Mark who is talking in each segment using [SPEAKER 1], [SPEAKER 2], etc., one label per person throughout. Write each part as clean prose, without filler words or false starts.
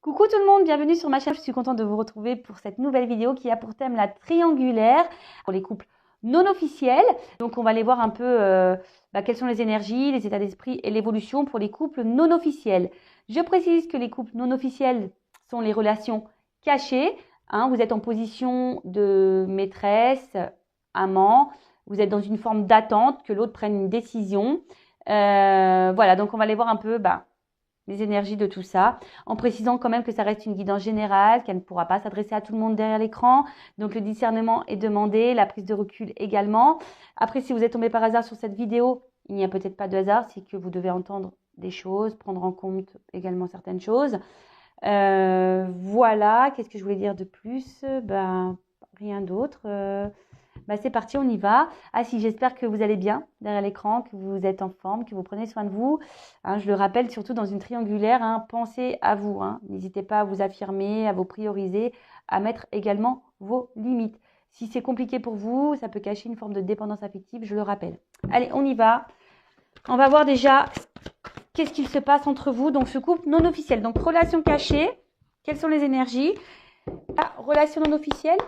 [SPEAKER 1] Coucou tout le monde, bienvenue sur ma chaîne. Je suis contente de vous retrouver pour cette nouvelle vidéo qui a pour thème la triangulaire pour les couples non officiels. Donc on va aller voir un peu quelles sont les énergies, les états d'esprit et l'évolution pour les couples non officiels. Je précise que les couples non officiels sont les relations cachées. Vous êtes en position de maîtresse, amant, vous êtes dans une forme d'attente que l'autre prenne une décision. Voilà, donc on va aller voir un peu les énergies de tout ça, en précisant quand même que ça reste une guidance générale, qu'elle ne pourra pas s'adresser à tout le monde derrière l'écran. Donc le discernement est demandé, la prise de recul également. Après, si vous êtes tombé par hasard sur cette vidéo, il n'y a peut-être pas de hasard, c'est que vous devez entendre des choses, prendre en compte également certaines choses. Voilà, qu'est-ce que je voulais dire de plus? Rien d'autre. C'est parti, on y va. Ah si, j'espère que vous allez bien derrière l'écran, que vous êtes en forme, que vous prenez soin de vous. Je le rappelle, surtout dans une triangulaire, pensez à vous. N'hésitez pas à vous affirmer, à vous prioriser, à mettre également vos limites. Si c'est compliqué pour vous, ça peut cacher une forme de dépendance affective, je le rappelle. Allez, on y va. On va voir déjà qu'est-ce qu'il se passe entre vous. Donc, ce couple non officiel. Donc, relation cachée. Quelles sont les énergies? Relation non officielle.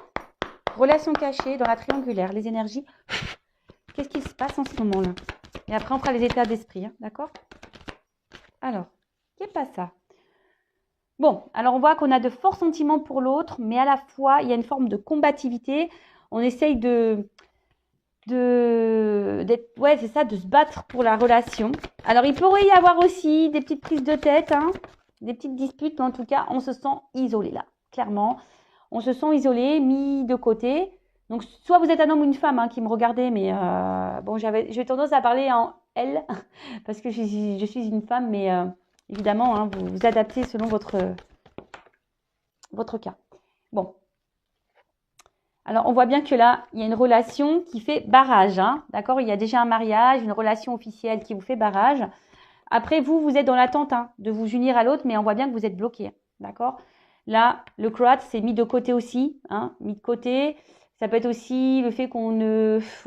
[SPEAKER 1] Relation cachée dans la triangulaire, les énergies. Qu'est-ce qui se passe en ce moment-là? Et après, on fera les états d'esprit, d'accord? Alors, qu'est-ce pas ça? Bon, alors on voit qu'on a de forts sentiments pour l'autre, mais à la fois, il y a une forme de combativité. On essaye de se battre pour la relation. Alors, il pourrait y avoir aussi des petites prises de tête, des petites disputes, mais en tout cas, on se sent isolé là, clairement. On se sent isolé, mis de côté. Donc, soit vous êtes un homme ou une femme qui me regardez, mais j'ai tendance à parler en elle, parce que je suis une femme, mais évidemment, vous vous adaptez selon votre cas. Bon. Alors, on voit bien que là, il y a une relation qui fait barrage, d'accord? Il y a déjà un mariage, une relation officielle qui vous fait barrage. Après, vous êtes dans l'attente de vous unir à l'autre, mais on voit bien que vous êtes bloqué, d'accord? Là, le croate, c'est mis de côté aussi, mis de côté. Ça peut être aussi le fait qu'on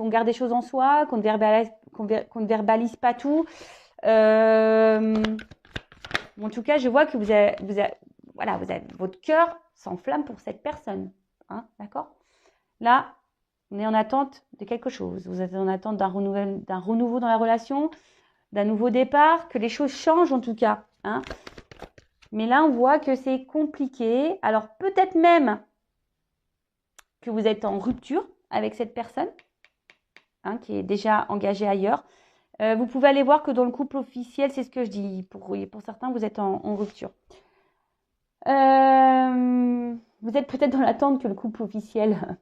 [SPEAKER 1] garde des choses en soi, qu'on ne verbalise pas tout. En tout cas, je vois que votre cœur s'enflamme pour cette personne, d'accord? Là, on est en attente de quelque chose. Vous êtes en attente d'un renouveau dans la relation, d'un nouveau départ, que les choses changent en tout cas, Mais là, on voit que c'est compliqué. Alors, peut-être même que vous êtes en rupture avec cette personne qui est déjà engagée ailleurs. Vous pouvez aller voir que dans le couple officiel, c'est ce que je dis. Pour certains, vous êtes en rupture. Vous êtes peut-être dans l'attente que le couple officiel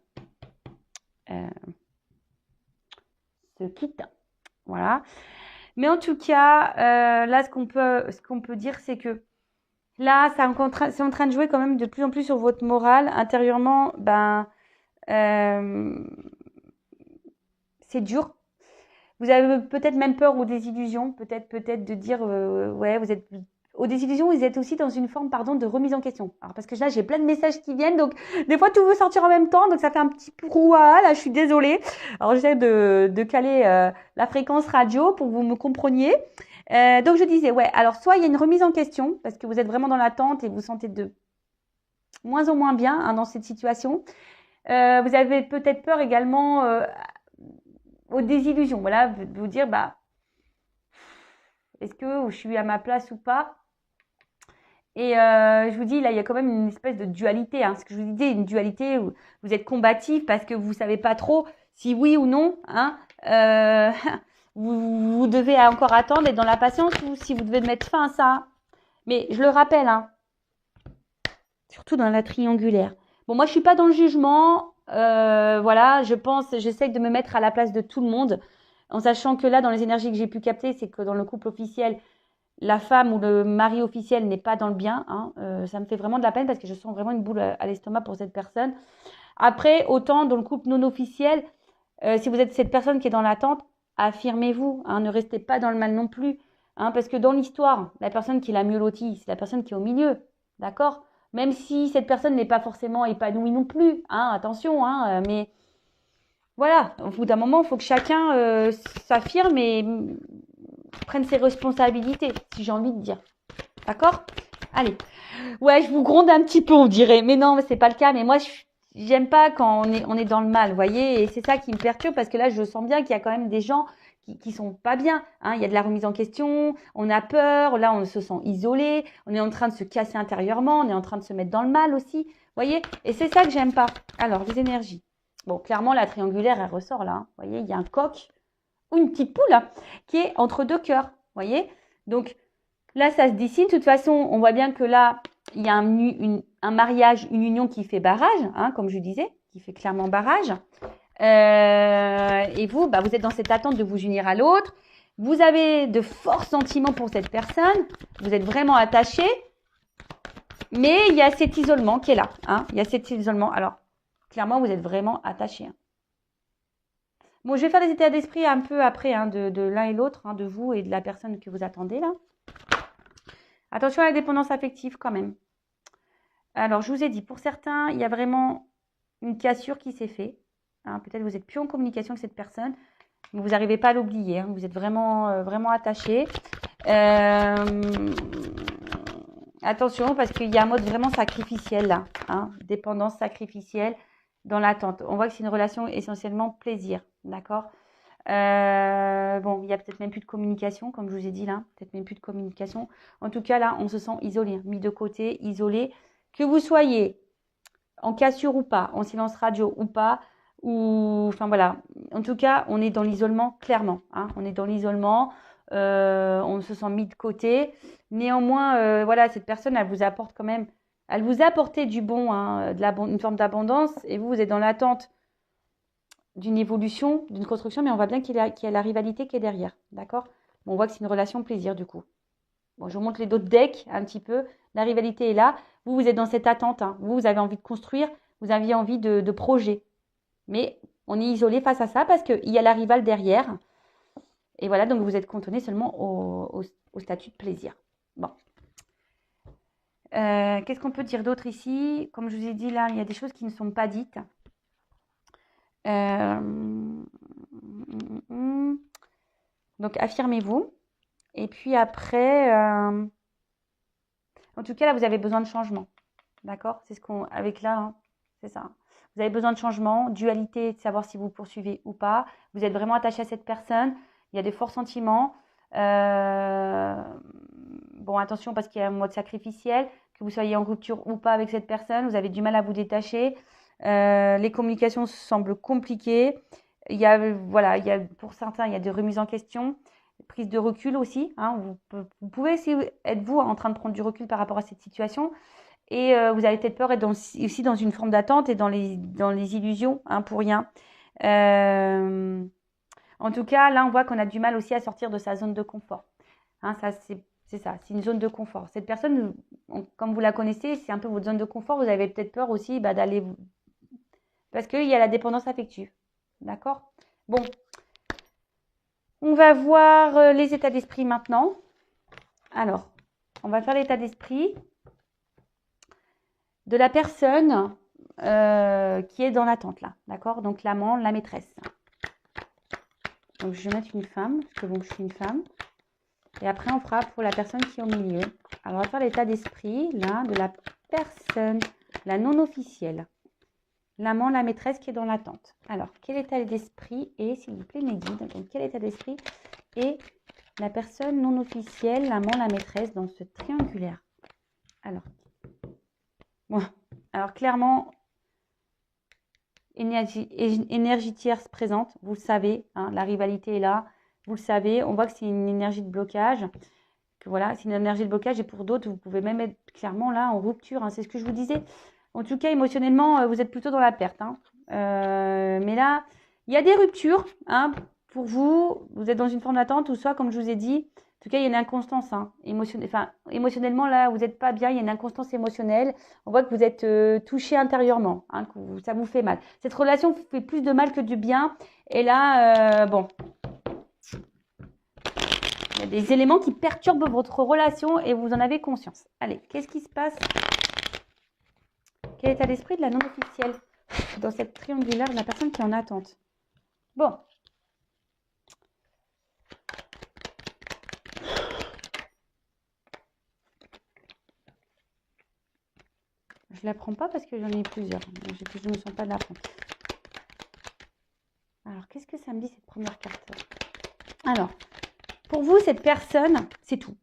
[SPEAKER 1] se quitte. Voilà. Mais en tout cas, là, ce qu'on peut dire, c'est que là, c'est en train de jouer quand même de plus en plus sur votre morale. Intérieurement, c'est dur. Vous avez peut-être même peur aux désillusions. Peut-être de dire, vous êtes aux désillusions, vous êtes aussi dans une forme, de remise en question. Alors, parce que là, j'ai plein de messages qui viennent. Donc, des fois, tout veut sortir en même temps. Donc, ça fait un petit brouhaha. Là, je suis désolée. Alors, j'essaie de caler la fréquence radio pour que vous me compreniez. Donc, je disais, alors soit il y a une remise en question parce que vous êtes vraiment dans l'attente et vous sentez de moins en moins bien dans cette situation. Vous avez peut-être peur également aux désillusions. Voilà, de vous dire, est-ce que je suis à ma place ou pas? Et je vous dis, là, il y a quand même une espèce de dualité. Ce que je vous disais, une dualité où vous êtes combatif parce que vous ne savez pas trop si oui ou non. Vous devez encore attendre, être dans la patience ou si vous devez mettre fin à ça. Mais je le rappelle, surtout dans la triangulaire. Bon, moi, je suis pas dans le jugement. J'essaie de me mettre à la place de tout le monde, en sachant que là, dans les énergies que j'ai pu capter, c'est que dans le couple officiel, la femme ou le mari officiel n'est pas dans le bien. Ça me fait vraiment de la peine parce que je sens vraiment une boule à l'estomac pour cette personne. Après, autant dans le couple non officiel, si vous êtes cette personne qui est dans l'attente, affirmez-vous, ne restez pas dans le mal non plus. Parce que dans l'histoire, la personne qui est la mieux lotie, c'est la personne qui est au milieu. D'accord? Même si cette personne n'est pas forcément épanouie non plus. Attention, mais voilà, au bout d'un moment, il faut que chacun s'affirme et prenne ses responsabilités, si j'ai envie de dire. D'accord? Allez. Ouais, je vous gronde un petit peu, on dirait. Mais non, c'est pas le cas. Mais moi, j'aime pas quand on est dans le mal, vous voyez. Et c'est ça qui me perturbe parce que là, je sens bien qu'il y a quand même des gens qui sont pas bien. Hein. Il y a de la remise en question, on a peur, là, on se sent isolé, on est en train de se casser intérieurement, on est en train de se mettre dans le mal aussi, vous voyez. Et c'est ça que j'aime pas. Alors, les énergies. Bon, clairement, la triangulaire, elle ressort là. Hein. Vous voyez, il y a un coq ou une petite poule là, qui est entre deux cœurs, vous voyez. Donc, là, ça se dessine. De toute façon, on voit bien que là, il y a un mariage, une union qui fait barrage, hein, comme je disais, qui fait clairement barrage. Et vous, bah, vous êtes dans cette attente de vous unir à l'autre. Vous avez de forts sentiments pour cette personne. Vous êtes vraiment attaché. Mais il y a cet isolement qui est là. Hein. Il y a cet isolement. Alors, clairement, vous êtes vraiment attaché. Hein. Bon, je vais faire des états d'esprit un peu après hein, de l'un et l'autre, hein, de vous et de la personne que vous attendez là. Attention à la dépendance affective quand même. Alors, je vous ai dit, pour certains, il y a vraiment une cassure qui s'est faite. Hein, peut-être vous n'êtes plus en communication avec cette personne, mais vous n'arrivez pas à l'oublier. Hein, vous êtes vraiment, vraiment attaché. Attention, parce qu'il y a un mode vraiment sacrificiel là. Hein, dépendance sacrificielle dans l'attente. On voit que c'est une relation essentiellement plaisir. D'accord ? Bon, il n'y a peut-être même plus de communication, comme je vous ai dit là. Peut-être même plus de communication. En tout cas, là, on se sent isolé, mis de côté, isolé. Que vous soyez en cassure ou pas, en silence radio ou pas, ou enfin voilà. En tout cas, on est dans l'isolement clairement. Hein. On est dans l'isolement, on se sent mis de côté. Néanmoins, voilà, cette personne, elle vous apporte quand même, elle vous a apporté du bon, hein, une forme d'abondance, et vous êtes dans l'attente d'une évolution, d'une construction, mais on voit bien qu'il y a la rivalité qui est derrière, d'accord ? Bon, on voit que c'est une relation plaisir du coup. Bon, je vous montre les d'autres decks un petit peu. La rivalité est là. Vous êtes dans cette attente. Hein. Vous avez envie de construire. Vous avez envie de projet. Mais on est isolé face à ça parce qu'il y a la rivale derrière. Et voilà, donc vous êtes cantonné seulement au statut de plaisir. Bon. Qu'est-ce qu'on peut dire d'autre ici ? Comme je vous ai dit, là, il y a des choses qui ne sont pas dites. Donc, affirmez-vous. Et puis après... En tout cas, là, vous avez besoin de changement. D'accord ? C'est ce qu'on... Avec là, hein, c'est ça. Vous avez besoin de changement, dualité, de savoir si vous poursuivez ou pas. Vous êtes vraiment attaché à cette personne. Il y a des forts sentiments. Bon, attention parce qu'il y a un mode sacrificiel. Que vous soyez en rupture ou pas avec cette personne, vous avez du mal à vous détacher. Les communications semblent compliquées. Voilà, pour certains, il y a des remises en question. Prise de recul aussi. Hein, vous pouvez être vous en train de prendre du recul par rapport à cette situation. Et vous avez peut-être peur d'être aussi dans une forme d'attente et dans les illusions, hein, pour rien. En tout cas, là, on voit qu'on a du mal aussi à sortir de sa zone de confort. Hein, ça, c'est ça, c'est une zone de confort. Cette personne, comme vous la connaissez, c'est un peu votre zone de confort. Vous avez peut-être peur aussi d'aller... Parce qu'il y a la dépendance affective. D'accord ? Bon. On va voir les états d'esprit maintenant. Alors, on va faire l'état d'esprit de la personne qui est dans l'attente là, d'accord ? Donc l'amant, la maîtresse. Donc je vais mettre une femme, parce que bon, je suis une femme. Et après, on fera pour la personne qui est au milieu. Alors, on va faire l'état d'esprit là de la personne, la non officielle. L'amant, la maîtresse qui est dans l'attente. Alors, quel état d'esprit est, s'il vous plaît, mes guides, donc quel état d'esprit est la personne non officielle, l'amant, la maîtresse dans ce triangulaire ? Alors, bon, alors clairement, énergie tierce présente, vous le savez, hein, la rivalité est là, vous le savez, on voit que c'est une énergie de blocage, que voilà, c'est une énergie de blocage et pour d'autres, vous pouvez même être clairement là en rupture, hein, c'est ce que je vous disais. En tout cas, émotionnellement, vous êtes plutôt dans la perte. Hein. Mais là, il y a des ruptures hein, pour vous. Vous êtes dans une forme d'attente ou soit, comme je vous ai dit, en tout cas, il y a une inconstance. Hein, émotionnellement, là, vous n'êtes pas bien. Il y a une inconstance émotionnelle. On voit que vous êtes touché intérieurement, hein, que ça vous fait mal. Cette relation vous fait plus de mal que du bien. Et là, bon, il y a des éléments qui perturbent votre relation et vous en avez conscience. Allez, qu'est-ce qui se passe ? Quel état d'esprit de la non-officielle dans cette triangulaire de la personne qui est en attente ? Bon. Je ne la prends pas parce que j'en ai plusieurs. Je ne me sens pas de la prendre. Alors, qu'est-ce que ça me dit, cette première carte? Alors, pour vous, cette personne, c'est tout.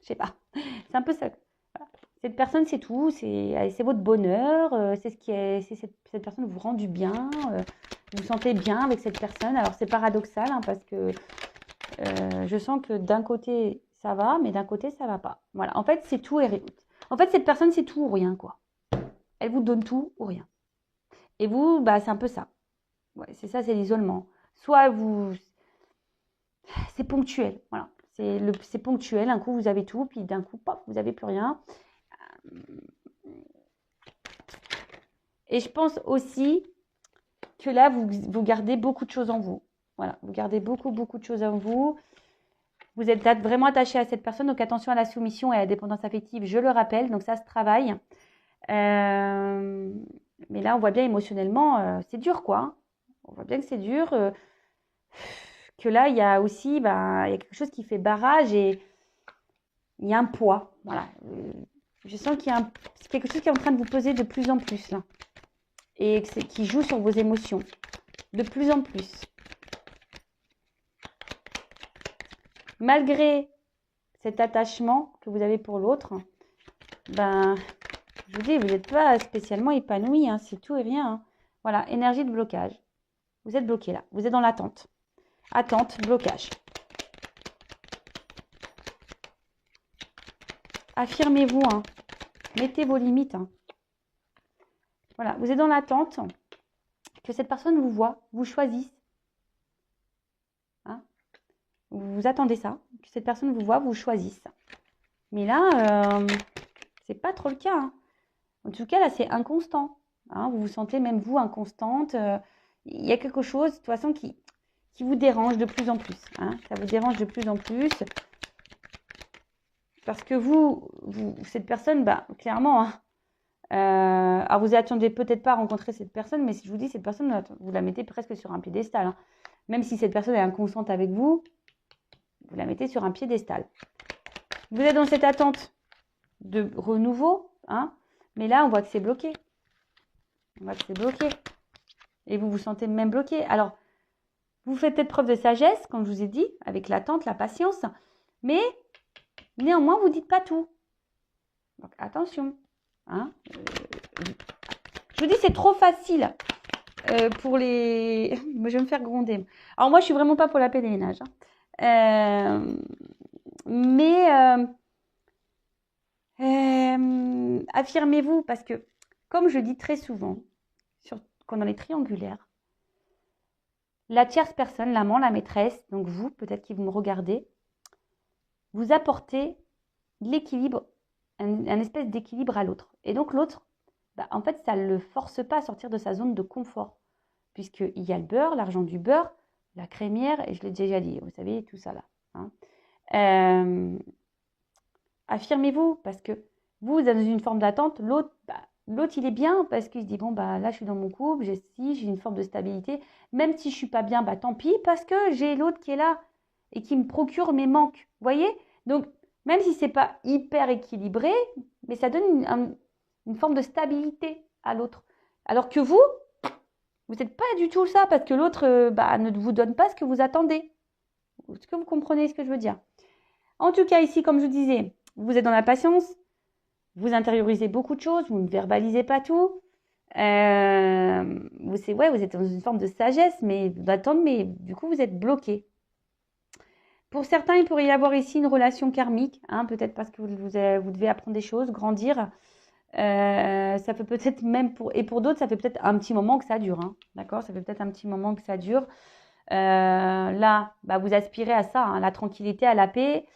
[SPEAKER 1] Je sais pas. C'est un peu ça. Voilà. Cette personne, c'est tout. C'est votre bonheur. C'est ce qui est. Cette personne vous rend du bien. Vous vous sentez bien avec cette personne. Alors, c'est paradoxal hein, parce que je sens que d'un côté, ça va, mais d'un côté, ça va pas. Voilà. En fait, c'est tout et rien. En fait, cette personne, c'est tout ou rien, quoi. Elle vous donne tout ou rien. Et vous, bah, c'est un peu ça. Ouais, c'est ça, c'est l'isolement. Soit vous... C'est ponctuel, voilà. C'est ponctuel, un coup vous avez tout, puis d'un coup, pop, vous n'avez plus rien. Et je pense aussi que là, vous gardez beaucoup de choses en vous. Voilà, vous gardez beaucoup de choses en vous. Vous êtes vraiment attaché à cette personne, donc attention à la soumission et à la dépendance affective, je le rappelle, donc ça se travaille. Mais là, on voit bien émotionnellement, c'est dur, quoi. On voit bien que c'est dur. Que là, il y a aussi il y a quelque chose qui fait barrage et il y a un poids. Voilà. Je sens qu'il y a quelque chose qui est en train de vous peser de plus en plus là. Et qui joue sur vos émotions. De plus en plus. Malgré cet attachement que vous avez pour l'autre, je vous dis, vous n'êtes pas spécialement épanoui. Hein, c'est tout et rien. Hein. Voilà, énergie de blocage. Vous êtes bloqué là. Vous êtes dans l'attente. Attente, blocage. Affirmez-vous. Hein. Mettez vos limites. Hein. Voilà, vous êtes dans l'attente que cette personne vous voit, vous choisisse. Hein, vous attendez ça, que cette personne vous voit, vous choisisse. Mais là, c'est pas trop le cas. Hein. En tout cas, là, c'est inconstant. Hein, vous vous sentez même vous inconstante. Il y a quelque chose, de toute façon, qui vous dérange de plus en plus. Hein, ça vous dérange de plus en plus. Parce que cette personne, clairement... Hein, alors vous attendez peut-être pas à rencontrer cette personne, mais si je vous dis cette personne, vous la mettez presque sur un piédestal. Hein. Même si cette personne est inconsciente avec vous, vous la mettez sur un piédestal. Vous êtes dans cette attente de renouveau, hein, mais là on voit que c'est bloqué. On voit que c'est bloqué. Et vous vous sentez même bloqué. Alors, vous faites peut-être preuve de sagesse, comme je vous ai dit, avec l'attente, la patience, mais néanmoins vous ne dites pas tout. Donc attention. Hein, je vous dis, c'est trop facile pour les... Je vais me faire gronder. Alors moi, je suis vraiment pas pour la pèlerinage. Hein. Affirmez-vous, parce que, comme je dis très souvent, quand on est triangulaire, la tierce personne, l'amant, la maîtresse, donc vous, peut-être qui vous me regardez, vous apportez l'équilibre, un espèce d'équilibre à l'autre. Et donc l'autre, en fait, ça ne le force pas à sortir de sa zone de confort. Puisqu'il y a le beurre, l'argent du beurre, la crémière, et je l'ai déjà dit, vous savez, tout ça là. Hein. Affirmez-vous, parce que vous êtes dans une forme d'attente, l'autre, il est bien, parce qu'il se dit, bon, là, je suis dans mon couple, j'ai une forme de stabilité. Même si je ne suis pas bien, tant pis, parce que j'ai l'autre qui est là et qui me procure mes manques. Vous voyez? Donc, même si ce n'est pas hyper équilibré, mais ça donne une forme de stabilité à l'autre. Alors que vous n'êtes pas du tout ça, parce que l'autre ne vous donne pas ce que vous attendez. Est-ce que vous comprenez ce que je veux dire? En tout cas, ici, comme je vous disais, vous êtes dans la patience, vous intériorisez beaucoup de choses, vous ne verbalisez pas tout. Vous êtes dans une forme de sagesse, mais d'attendre, mais du coup, vous êtes bloqué. Pour certains, il pourrait y avoir ici une relation karmique, hein, peut-être parce que vous devez apprendre des choses, grandir. Ça fait peut-être même pour d'autres, ça fait peut-être un petit moment que ça dure. Hein, d'accord? Ça fait peut-être un petit moment que ça dure. Là, vous aspirez à ça, hein, la tranquillité, à la paix.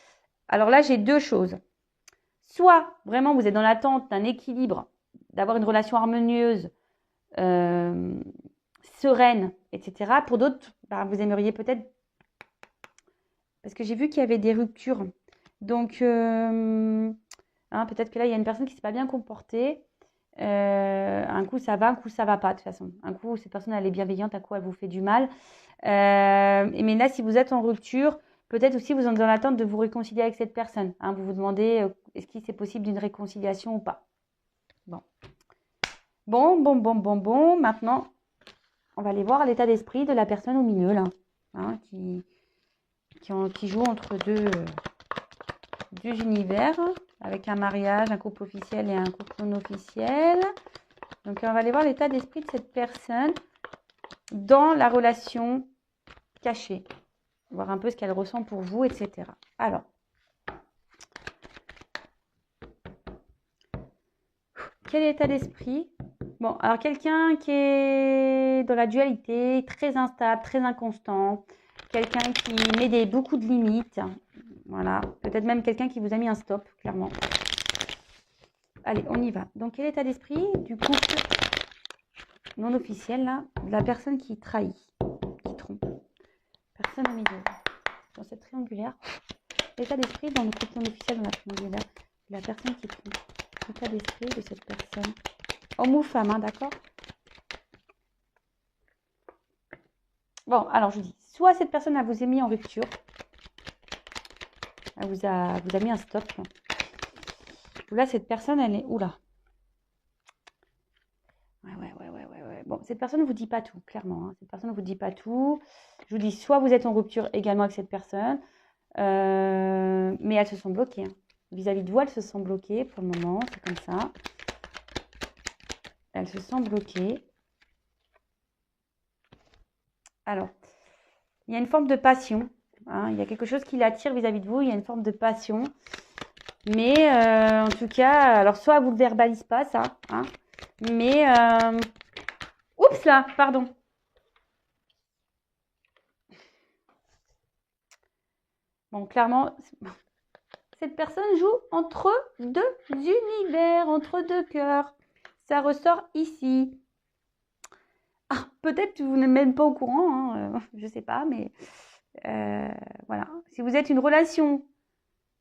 [SPEAKER 1] Alors là, j'ai deux choses. Soit vraiment vous êtes dans l'attente d'un équilibre, d'avoir une relation harmonieuse, sereine, etc. Pour d'autres, vous aimeriez peut-être... Parce que j'ai vu qu'il y avait des ruptures. Donc, peut-être que là, il y a une personne qui ne s'est pas bien comportée. Un coup, ça va, un coup, ça ne va pas, de toute façon. Un coup, cette personne, elle est bienveillante, un coup, elle vous fait du mal. Mais là, si vous êtes en rupture, peut-être aussi vous êtes dans l'attente de vous réconcilier avec cette personne. Hein, vous vous demandez, est-ce qu'il c'est possible d'une réconciliation ou pas? Bon. Bon. Maintenant, on va aller voir l'état d'esprit de la personne au milieu, là. Hein, qui joue entre deux univers, avec un mariage, un couple officiel et un couple non officiel. Donc, on va aller voir l'état d'esprit de cette personne dans la relation cachée. Voir un peu ce qu'elle ressent pour vous, etc. Alors, quel est l'état d'esprit? Bon, alors quelqu'un qui est dans la dualité, très instable, très inconstant, quelqu'un qui met beaucoup de limites, voilà, peut-être même quelqu'un qui vous a mis un stop, clairement. Allez, on y va. Donc, quel est l'état d'esprit du couple non officiel, là, de la personne qui trahit, qui trompe? Personne au milieu, dans cette triangulaire. L'état d'esprit dans le couple non officiel, dans la triangulaire, de la personne qui trompe. L'état d'esprit de cette personne. Homme ou femme, hein, d'accord? Bon, alors je dis, soit cette personne elle vous a mis en rupture, elle vous a mis un stop, ou là cette personne elle est, oula, ouais. Bon, cette personne ne vous dit pas tout, clairement, hein. Cette personne ne vous dit pas tout. Je vous dis, soit vous êtes en rupture également avec cette personne, mais elles se sont bloquées, hein. Vis-à-vis de vous, elles se sont bloquées pour le moment, c'est comme ça. Elles se sont bloquées. Alors, il y a une forme de passion, hein, il y a quelque chose qui l'attire vis-à-vis de vous, il y a une forme de passion. Mais en tout cas, alors soit vous ne le verbalise pas ça, hein, mais oups là, pardon. Bon, clairement, cette personne joue entre deux univers, entre deux cœurs. Ça ressort ici. Ah, peut-être que vous n'êtes même pas au courant, hein, je ne sais pas, mais voilà. Si vous êtes une relation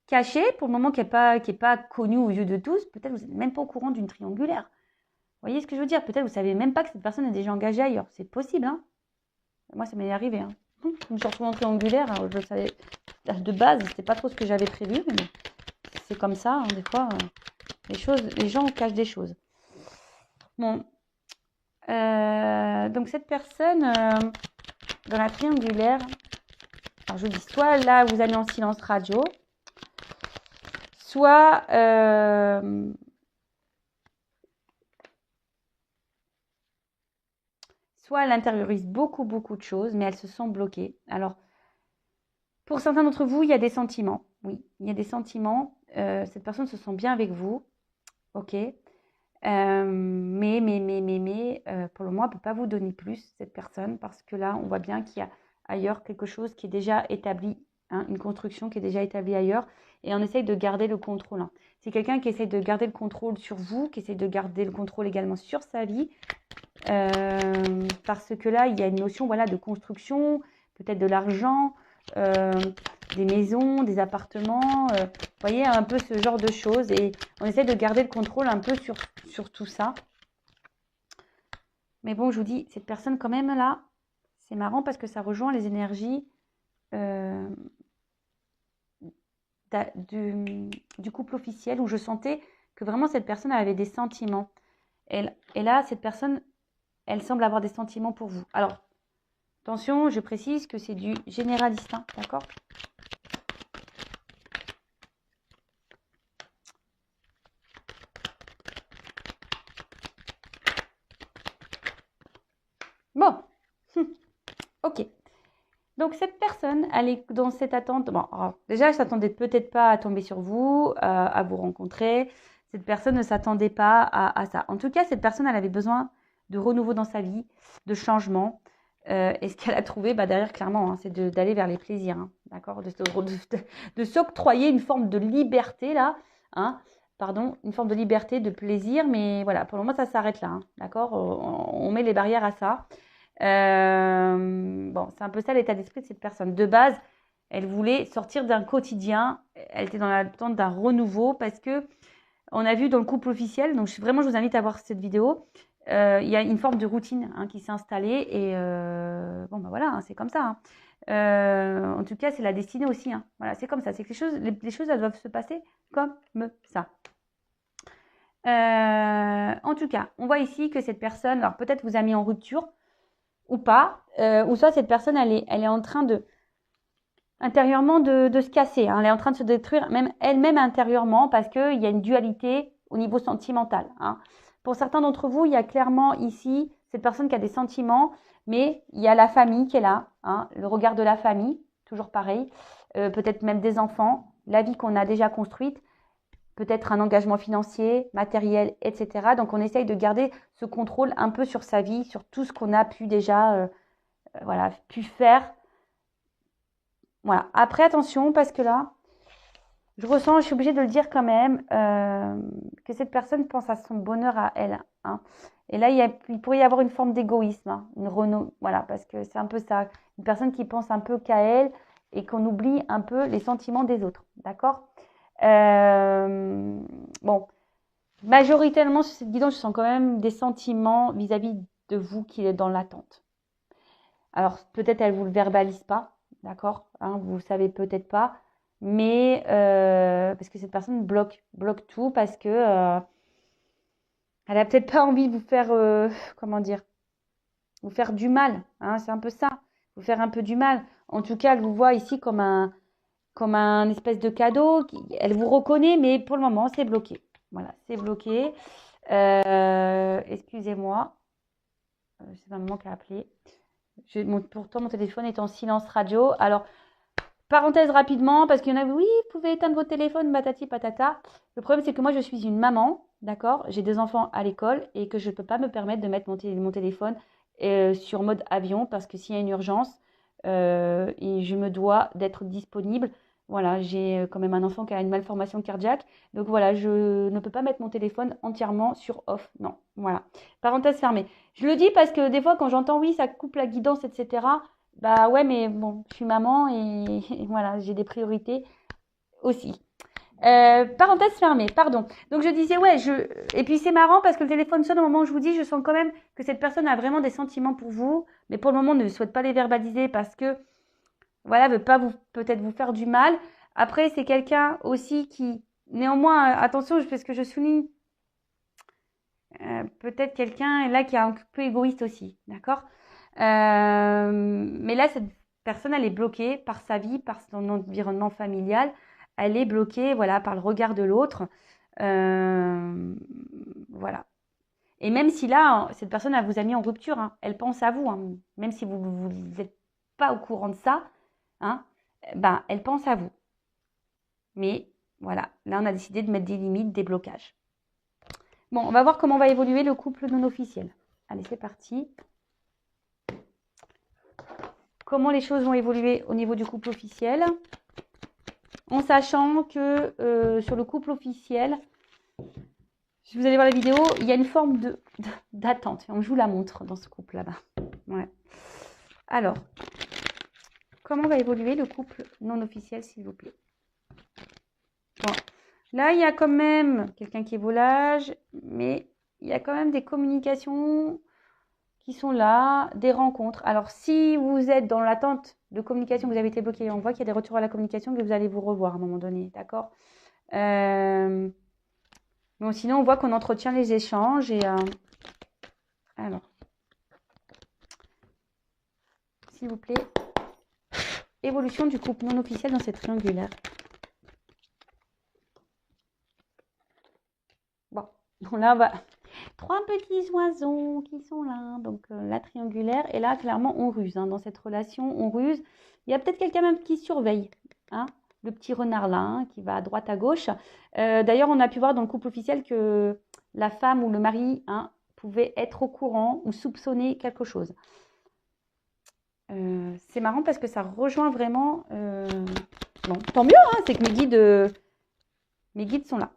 [SPEAKER 1] cachée, pour le moment qui n'est pas connue aux yeux de tous, peut-être que vous n'êtes même pas au courant d'une triangulaire. Vous voyez ce que je veux dire? Peut-être que vous ne savez même pas que cette personne est déjà engagée ailleurs. C'est possible, hein? Moi, ça m'est arrivé, hein. Je me suis retrouvée en triangulaire, hein, je savais, de base, c'était pas trop ce que j'avais prévu, mais c'est comme ça, hein, des fois, les gens cachent des choses. Bon. Donc, cette personne, dans la triangulaire, alors je dis, soit là, vous allez en silence radio, soit... soit elle intériorise beaucoup de choses, mais elle se sent bloquée. Alors, pour certains d'entre vous, il y a des sentiments. Oui, il y a des sentiments. Cette personne se sent bien avec vous. Ok. Mais pour le moment, elle ne peut pas vous donner plus, cette personne, parce que là, on voit bien qu'il y a ailleurs quelque chose qui est déjà établi, hein, une construction qui est déjà établie ailleurs, et on essaye de garder le contrôle, hein. C'est quelqu'un qui essaye de garder le contrôle sur vous, qui essaye de garder le contrôle également sur sa vie, parce que là, il y a une notion, voilà, de construction, peut-être de l'argent, des maisons, des appartements, vous voyez, un peu ce genre de choses. Et on essaie de garder le contrôle un peu sur tout ça. Mais bon, je vous dis, cette personne quand même là, c'est marrant parce que ça rejoint les énergies du couple officiel où je sentais que vraiment cette personne elle avait des sentiments. Et là, cette personne, elle semble avoir des sentiments pour vous. Alors, attention, je précise que c'est du généraliste, hein, d'accord? Bon, ok. Donc, cette personne, elle est dans cette attente. Bon, alors, déjà, elle ne s'attendait peut-être pas à tomber sur vous, à vous rencontrer. Cette personne ne s'attendait pas à ça. En tout cas, cette personne, elle avait besoin de renouveau dans sa vie, de changement. Et ce qu'elle a trouvé, derrière, clairement, hein, c'est d'aller vers les plaisirs, hein, d'accord, de s'octroyer une forme de liberté, là, hein, pardon, une forme de liberté, de plaisir. Mais voilà, pour le moment, ça s'arrête là, hein, d'accord, on met les barrières à ça. Bon, c'est un peu ça l'état d'esprit de cette personne. De base, elle voulait sortir d'un quotidien. Elle était dans l'attente d'un renouveau parce que on a vu dans le couple officiel, donc vraiment je vous invite à voir cette vidéo, il y a une forme de routine, hein, qui s'est installée et bon voilà, hein, c'est comme ça, hein. En tout cas, c'est la destinée aussi, hein. Voilà, c'est comme ça, c'est que les choses elles doivent se passer comme ça. En tout cas, on voit ici que cette personne, alors peut-être vous a mis en rupture ou pas, ou soit cette personne, elle est en train intérieurement de se casser, hein. Elle est en train de se détruire même elle-même intérieurement parce qu'il y a une dualité au niveau sentimental, hein. Pour certains d'entre vous, il y a clairement ici cette personne qui a des sentiments, mais il y a la famille qui est là, hein, le regard de la famille, toujours pareil, peut-être même des enfants, la vie qu'on a déjà construite, peut-être un engagement financier, matériel, etc. Donc on essaye de garder ce contrôle un peu sur sa vie, sur tout ce qu'on a pu déjà voilà, pu faire. Voilà. Après, attention, parce que là, je ressens, je suis obligée de le dire quand même, que cette personne pense à son bonheur à elle, hein. Et là, il pourrait y avoir une forme d'égoïsme, hein, voilà, parce que c'est un peu ça, une personne qui pense un peu qu'à elle et qu'on oublie un peu les sentiments des autres, d'accord? Bon, majoritairement sur cette guidance, je sens quand même des sentiments vis-à-vis de vous qui est dans l'attente. Alors, peut-être elle ne vous le verbalise pas, d'accord, hein, vous ne savez peut-être pas, mais parce que cette personne bloque tout parce que elle n'a peut-être pas envie de vous faire, comment dire, vous faire du mal, hein, c'est un peu ça, vous faire un peu du mal. En tout cas, elle vous voit ici comme un espèce de cadeau. Elle vous reconnaît, mais pour le moment, c'est bloqué. Voilà, c'est bloqué. Excusez-moi, c'est ma maman qui a appelé. Pourtant, mon téléphone est en silence radio. Alors, parenthèse rapidement, parce qu'il y en a, oui, vous pouvez éteindre votre téléphone, patati patata. Le problème, c'est que moi, je suis une maman, d'accord? J'ai des enfants à l'école et que je ne peux pas me permettre de mettre mon téléphone sur mode avion parce que s'il y a une urgence, et je me dois d'être disponible. Voilà, j'ai quand même un enfant qui a une malformation cardiaque. Donc voilà, je ne peux pas mettre mon téléphone entièrement sur off. Non, voilà. Parenthèse fermée. Je le dis parce que des fois, quand j'entends oui, ça coupe la guidance, etc., bah ouais, mais bon, je suis maman et voilà, j'ai des priorités aussi. Parenthèse fermée, pardon. Donc je disais, ouais, et puis c'est marrant parce que le téléphone sonne au moment où je vous dis, je sens quand même que cette personne a vraiment des sentiments pour vous, mais pour le moment ne souhaite pas les verbaliser parce que, voilà, veut pas peut-être vous faire du mal. Après, c'est quelqu'un aussi qui, néanmoins, attention, parce que je souligne, peut-être quelqu'un là qui est un peu égoïste aussi, d'accord? Mais là, cette personne, elle est bloquée par sa vie, par son environnement familial. Elle est bloquée, voilà, par le regard de l'autre. Voilà. Et même si là, cette personne, elle vous a mis en rupture, hein, elle pense à vous, hein, même si vous n'êtes pas au courant de ça, hein, ben, elle pense à vous. Mais voilà, là, on a décidé de mettre des limites, des blocages. Bon, on va voir comment va évoluer le couple non officiel. Allez, c'est parti. Comment les choses vont évoluer au niveau du couple officiel, en sachant que sur le couple officiel, si vous allez voir la vidéo, il y a une forme d'attente. Je vous la montre dans ce couple là-bas. Ouais. Alors, comment va évoluer le couple non officiel, s'il vous plaît? Bon. Là, il y a quand même quelqu'un qui est volage, mais il y a quand même des communications qui sont là, des rencontres. Alors, si vous êtes dans l'attente de communication, vous avez été bloqué, on voit qu'il y a des retours à la communication, que vous allez vous revoir à un moment donné, d'accord? Bon, sinon, on voit qu'on entretient les échanges. Et alors, s'il vous plaît, évolution du couple non officiel dans cette triangulaire. Bon, là, on va... 3 petits oiseaux qui sont là. Donc, la triangulaire. Et là, clairement, on ruse. Hein. Dans cette relation, on ruse. Il y a peut-être quelqu'un même qui surveille. Hein, le petit renard là, hein, qui va à droite, à gauche. D'ailleurs, on a pu voir dans le couple officiel que la femme ou le mari, hein, pouvait être au courant ou soupçonner quelque chose. C'est marrant parce que ça rejoint vraiment... Bon, tant mieux, hein, c'est que mes guides sont là.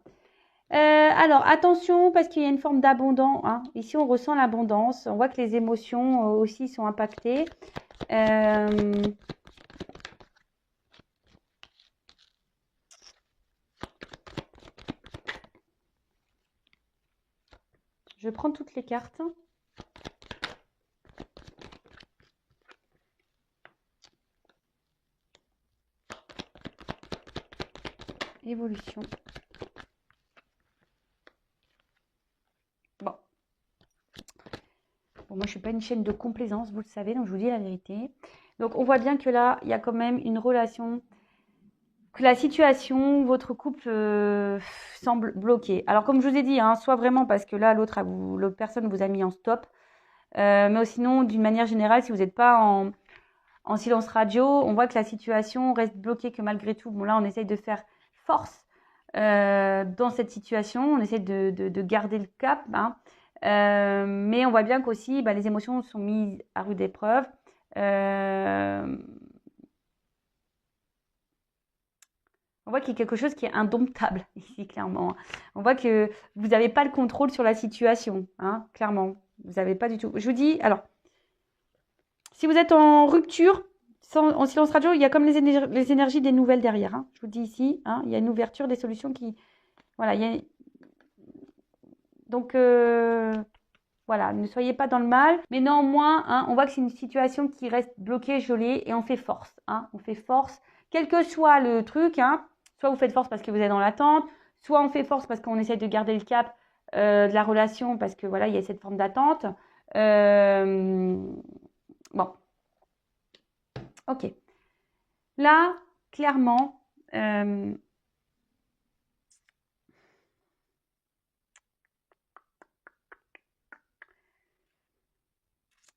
[SPEAKER 1] Alors, attention, parce qu'il y a une forme d'abondance. Hein. Ici, on ressent l'abondance. On voit que les émotions aussi sont impactées. Je prends toutes les cartes. Évolution. Bon, moi, je ne suis pas une chaîne de complaisance, vous le savez, donc je vous dis la vérité. Donc, on voit bien que là, il y a quand même une relation, que la situation, votre couple semble bloqué. Alors, comme je vous ai dit, hein, soit vraiment parce que là, l'autre personne vous a mis en stop, mais sinon, d'une manière générale, si vous n'êtes pas en silence radio, on voit que la situation reste bloquée, que malgré tout, bon là, on essaye de faire force dans cette situation, on essaie de garder le cap, hein. Mais on voit bien qu'aussi, les émotions sont mises à rude épreuve. On voit qu'il y a quelque chose qui est indomptable ici, clairement. On voit que vous n'avez pas le contrôle sur la situation, hein, clairement. Vous n'avez pas du tout. Je vous dis, alors, si vous êtes en rupture, en silence radio, il y a comme les énergies des nouvelles derrière, hein. Je vous dis ici, hein, il y a une ouverture des solutions qui... Voilà, donc, voilà, ne soyez pas dans le mal. Mais néanmoins, hein, on voit que c'est une situation qui reste bloquée, gelée, et on fait force. Hein, on fait force, quel que soit le truc. Hein, soit vous faites force parce que vous êtes dans l'attente, soit on fait force parce qu'on essaie de garder le cap de la relation, parce que voilà, il y a cette forme d'attente. Bon, ok. Là, clairement,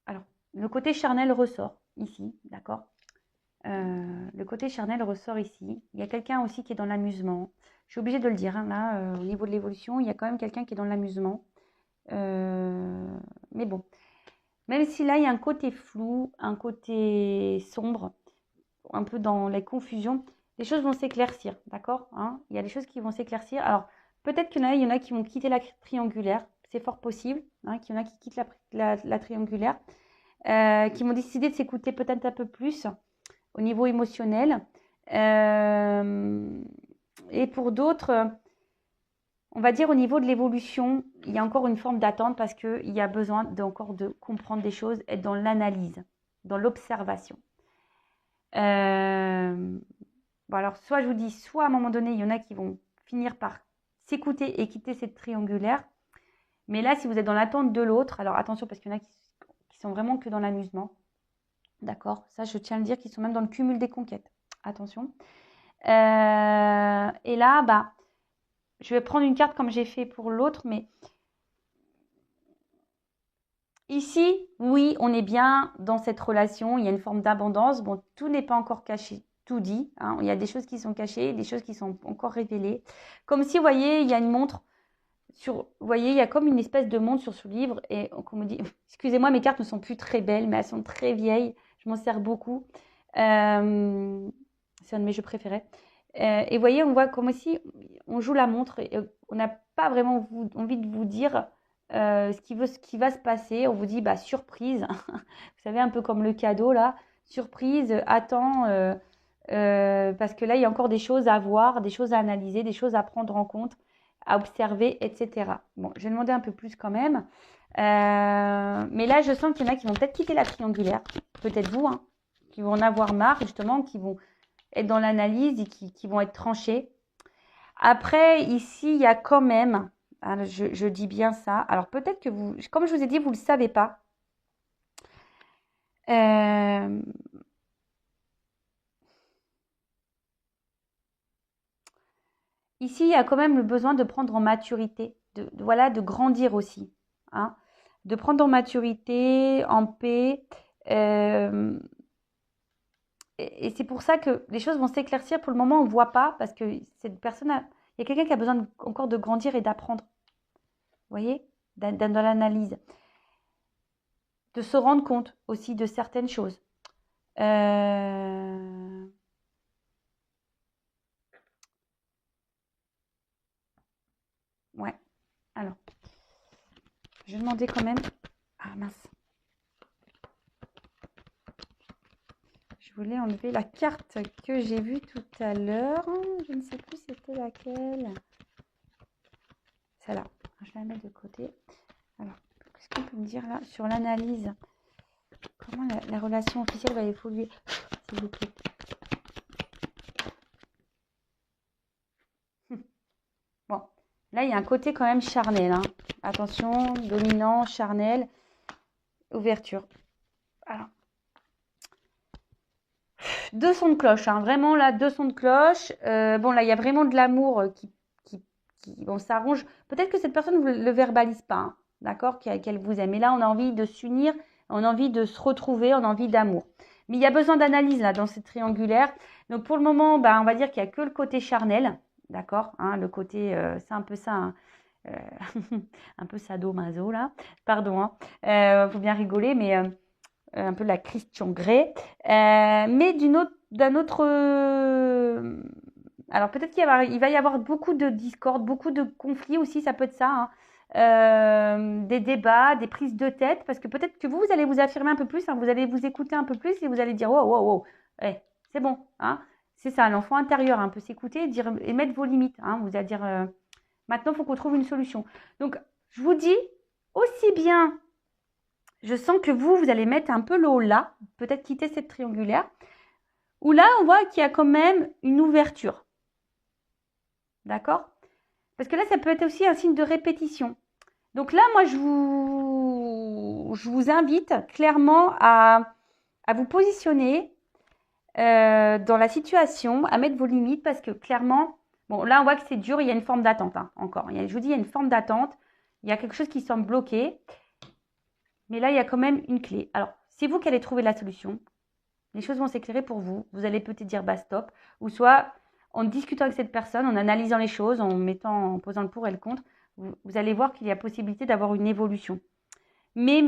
[SPEAKER 1] alors, le côté charnel ressort ici, d'accord. Le côté charnel ressort ici. Il y a quelqu'un aussi qui est dans l'amusement. Je suis obligée de le dire, hein, là, au niveau de l'évolution, il y a quand même quelqu'un qui est dans l'amusement. Mais bon, même si là, il y a un côté flou, un côté sombre, un peu dans les confusions, les choses vont s'éclaircir, d'accord, hein. Il y a des choses qui vont s'éclaircir. Alors, peut-être qu'il y en a qui vont quitter la triangulaire. C'est fort possible, hein, qu'il y en a qui quittent la triangulaire, qui vont décider de s'écouter peut-être un peu plus au niveau émotionnel. Et pour d'autres, on va dire au niveau de l'évolution, il y a encore une forme d'attente parce qu'il y a besoin encore de comprendre des choses, être dans l'analyse, dans l'observation. Bon, alors, soit je vous dis, soit à un moment donné, il y en a qui vont finir par s'écouter et quitter cette triangulaire. Mais là, si vous êtes dans l'attente de l'autre, alors attention parce qu'il y en a qui sont vraiment que dans l'amusement. D'accord, ça je tiens à le dire, qu'ils sont même dans le cumul des conquêtes. Attention. Et là, je vais prendre une carte comme j'ai fait pour l'autre, mais ici, oui, on est bien dans cette relation. Il y a une forme d'abondance. Bon, tout n'est pas encore caché, tout dit, hein. Il y a des choses qui sont cachées, des choses qui sont encore révélées. Comme si, vous voyez, il y a une montre. Vous voyez, il y a comme une espèce de montre sur ce livre. Et on me dit, excusez-moi, mes cartes ne sont plus très belles, mais elles sont très vieilles. Je m'en sers beaucoup. C'est un de mes jeux préférés. Et vous voyez, on voit comme si on joue la montre et on n'a pas vraiment envie de vous dire ce qui va se passer. On vous dit, surprise. Vous savez, un peu comme le cadeau là. Surprise, attends. Parce que là, il y a encore des choses à voir, des choses à analyser, des choses à prendre en compte, à observer, etc. Bon, je vais demander un peu plus quand même. Mais là, je sens qu'il y en a qui vont peut-être quitter la triangulaire. Peut-être vous, hein, qui vont en avoir marre, justement, qui vont être dans l'analyse et qui vont être tranchés. Après, ici, il y a quand même, hein, je dis bien ça. Alors, peut-être que vous, comme je vous ai dit, vous ne le savez pas. Ici, il y a quand même le besoin de prendre en maturité, de grandir aussi, hein, de prendre en maturité, en paix. Et c'est pour ça que les choses vont s'éclaircir. Pour le moment, on ne voit pas parce que cette personne, il y a quelqu'un qui a besoin encore de grandir et d'apprendre. Vous voyez, dans l'analyse. De se rendre compte aussi de certaines choses. Ouais. Alors, je vais demander quand même. Ah mince. Je voulais enlever la carte que j'ai vue tout à l'heure. Je ne sais plus c'était laquelle. Celle-là. Je vais la mettre de côté. Alors, qu'est-ce qu'on peut me dire là sur l'analyse? Comment la relation officielle va évoluer, s'il vous plaît? Bon, là, il y a un côté quand même charnel, hein. Attention, dominant, charnel. ouverture. Alors. 2 sons de cloche, hein. Vraiment là, 2 sons de cloche. Bon, là, il y a vraiment de l'amour qui bon, s'arrange. Peut-être que cette personne ne le verbalise pas, hein, d'accord, qu'elle vous aime. Et là, on a envie de s'unir, on a envie de se retrouver, on a envie d'amour. Mais il y a besoin d'analyse là dans cette triangulaire. Donc pour le moment, bah, on va dire qu'il n'y a que le côté charnel, d'accord, hein, le côté, c'est un peu ça, hein, un peu sadomaso là. Pardon, hein, faut bien rigoler, mais un peu la Christian Grey, mais d'un autre. Alors peut-être il va y avoir beaucoup de discorde, beaucoup de conflits aussi, ça peut être ça, hein. Des débats, des prises de tête, parce que peut-être que vous allez vous affirmer un peu plus, hein, vous allez vous écouter un peu plus et vous allez dire wow, wow, wow, hey, c'est bon, hein, c'est ça, l'enfant intérieur hein, peut s'écouter et mettre vos limites, hein, vous allez dire maintenant il faut qu'on trouve une solution. Donc je vous dis aussi bien. Je sens que vous allez mettre un peu l'eau là, peut-être quitter cette triangulaire, où là, on voit qu'il y a quand même une ouverture. D'accord? Parce que là, ça peut être aussi un signe de répétition. Donc là, moi, je vous invite clairement à vous positionner dans la situation, à mettre vos limites, parce que clairement, bon, là, on voit que c'est dur, il y a une forme d'attente, hein, encore. Je vous dis, il y a une forme d'attente, il y a quelque chose qui semble bloqué. Mais là, il y a quand même une clé. Alors, c'est vous qui allez trouver la solution. Les choses vont s'éclairer pour vous. Vous allez peut-être dire bah stop. Ou soit, en discutant avec cette personne, en analysant les choses, en posant le pour et le contre, vous allez voir qu'il y a possibilité d'avoir une évolution. Mais,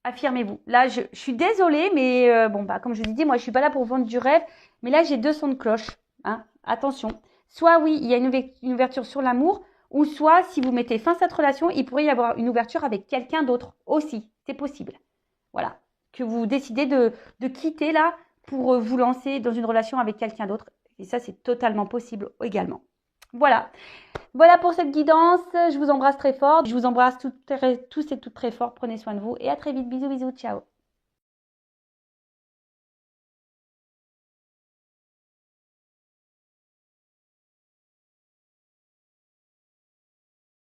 [SPEAKER 1] affirmez-vous. Là, je suis désolée, mais bon, bah, comme je vous ai dit, moi, je ne suis pas là pour vendre du rêve. Mais là, j'ai 2 sons de cloche. Hein. Attention. Soit, oui, il y a une ouverture sur l'amour. Ou soit, si vous mettez fin à cette relation, il pourrait y avoir une ouverture avec quelqu'un d'autre aussi. C'est possible. Voilà. Que vous décidez de quitter là pour vous lancer dans une relation avec quelqu'un d'autre. Et ça, c'est totalement possible également. Voilà. Voilà pour cette guidance. Je vous embrasse très fort. Je vous embrasse tous et toutes très fort. Prenez soin de vous et à très vite. Bisous, bisous. Ciao.